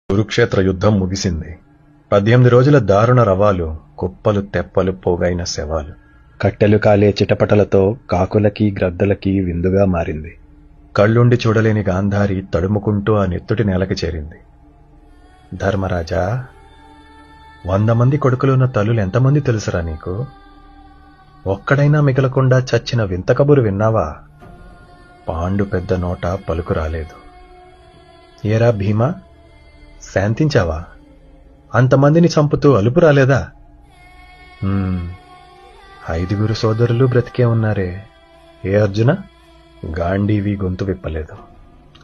కురుక్షేత్ర యుద్ధం ముగిసింది. 18 రోజుల దారుణ రవాలు, కుప్పలు తెప్పలు పోగైన శవాలు, కట్టెలు కాలే చిటపటలతో కాకులకి గ్రద్దలకి విందుగా మారింది. కళ్ళుండి చూడలేని గాంధారి తడుముకుంటూ ఆ నెత్తుటి నేలకి చేరింది. ధర్మరాజా, 100 మంది కొడుకులున్న తల్లులు ఎంతమంది తెలుసురా నీకు? ఒక్కడైనా మిగలకుండా చచ్చిన వింత కబురు విన్నావా? పాండు పెద్ద నోట పలుకు రాలేదు. ఏరా భీమా, శాంతించావా? అంతమందిని చంపుతూ అలుపు రాలేదా? 5 సోదరులు బ్రతికే ఉన్నారే. ఏ అర్జున? గాంధీవి గొంతు విప్పలేదు.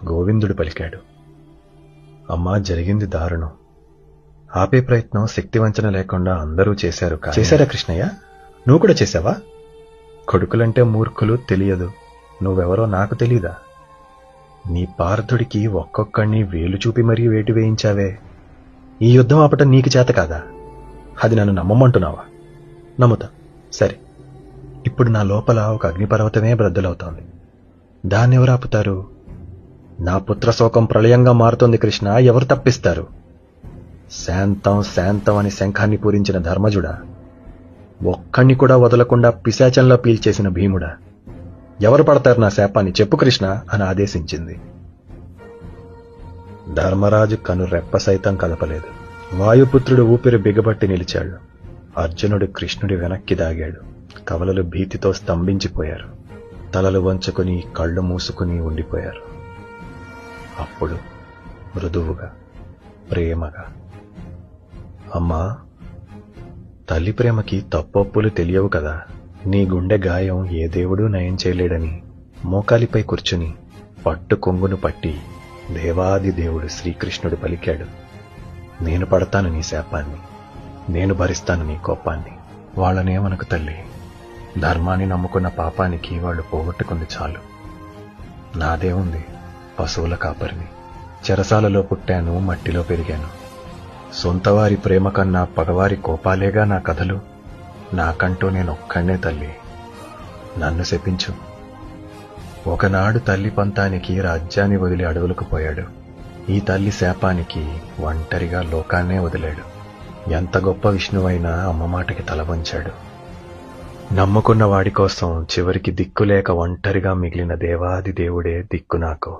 గోవిందుడు పలికాడు. అమ్మా, జరిగింది దారుణం. ఆపే ప్రయత్నం శక్తివంచన లేకుండా అందరూ చేశారు. చేశారా కృష్ణయ్య? నువ్వు కూడా చేశావా? కొడుకులంటే మూర్ఖులు, తెలియదు. నువ్వెవరో నాకు తెలీదా? నీ పార్థుడికి ఒక్కొక్కడిని వేలు చూపి మరీ వేటు వేయించావే. ఈ యుద్ధం ఆపటం నీకు చేత కాదా? అది నన్ను నమ్మమంటున్నావా? నమ్ముతా. సరే, ఇప్పుడు నా లోపల ఒక అగ్నిపర్వతమే బ్రద్దలవుతోంది. దాన్నెవరు ఆపుతారు? నా పుత్రశోకం ప్రళయంగా మారుతోంది కృష్ణ. ఎవరు తప్పిస్తారు? శాంతం శాంతం అని శంఖాన్ని పూరించిన ధర్మజుడా, ఒక్కణ్ణి కూడా వదలకుండా పిశాచంలో పీల్చేసిన భీముడా, ఎవరు పడతారు నా శాపాన్ని? చెప్పు కృష్ణ అని ఆదేశించింది. ధర్మరాజు కను రెప్ప సైతం కదపలేదు. వాయుపుత్రుడు ఊపిరి బిగబట్టి నిలిచాడు. అర్జునుడు కృష్ణుడి వెనక్కి దాగాడు. కవలలు భీతితో స్తంభించిపోయారు. తలలు వంచుకుని కళ్ళు మూసుకుని ఉండిపోయారు. అప్పుడు మృదువుగా, ప్రేమగా, అమ్మా, తల్లి ప్రేమకి తప్పొప్పులు తెలియవు కదా. నీ గుండె గాయం ఏ దేవుడూ నయం చేయలేడని మోకాలిపై కూర్చుని పట్టు కొంగును పట్టి దేవాది దేవుడు శ్రీకృష్ణుడు పలికాడు. నేను పడతాను నీ శాపాన్ని, నేను భరిస్తాను నీ కోపాన్ని. వాళ్ళనేమనకు తల్లి. ధర్మాన్ని నమ్ముకున్న పాపానికి వాళ్ళు పోగొట్టుకుంది చాలు. నాదే ఉంది, పశువుల కాపరిని. చెరసాలలో పుట్టాను, మట్టిలో పెరిగాను. సొంతవారి ప్రేమ కన్నా పగవారి కోపాలేగా నా కథలు. నాకంటూ నేనొక్కడే తల్లి. నన్ను శపించు. ఒకనాడు తల్లి పంతానికి రాజ్యాన్ని వదిలి అడవులకు పోయాడు. ఈ తల్లి శాపానికి ఒంటరిగా లోకాన్నే వదిలాడు. ఎంత గొప్ప విష్ణువైనా అమ్మ మాటకి తల వంచాడు. నమ్ముకున్న వాడి కోసం చివరికి దిక్కులేక ఒంటరిగా మిగిలిన దేవాది దేవుడే దిక్కు నాకు.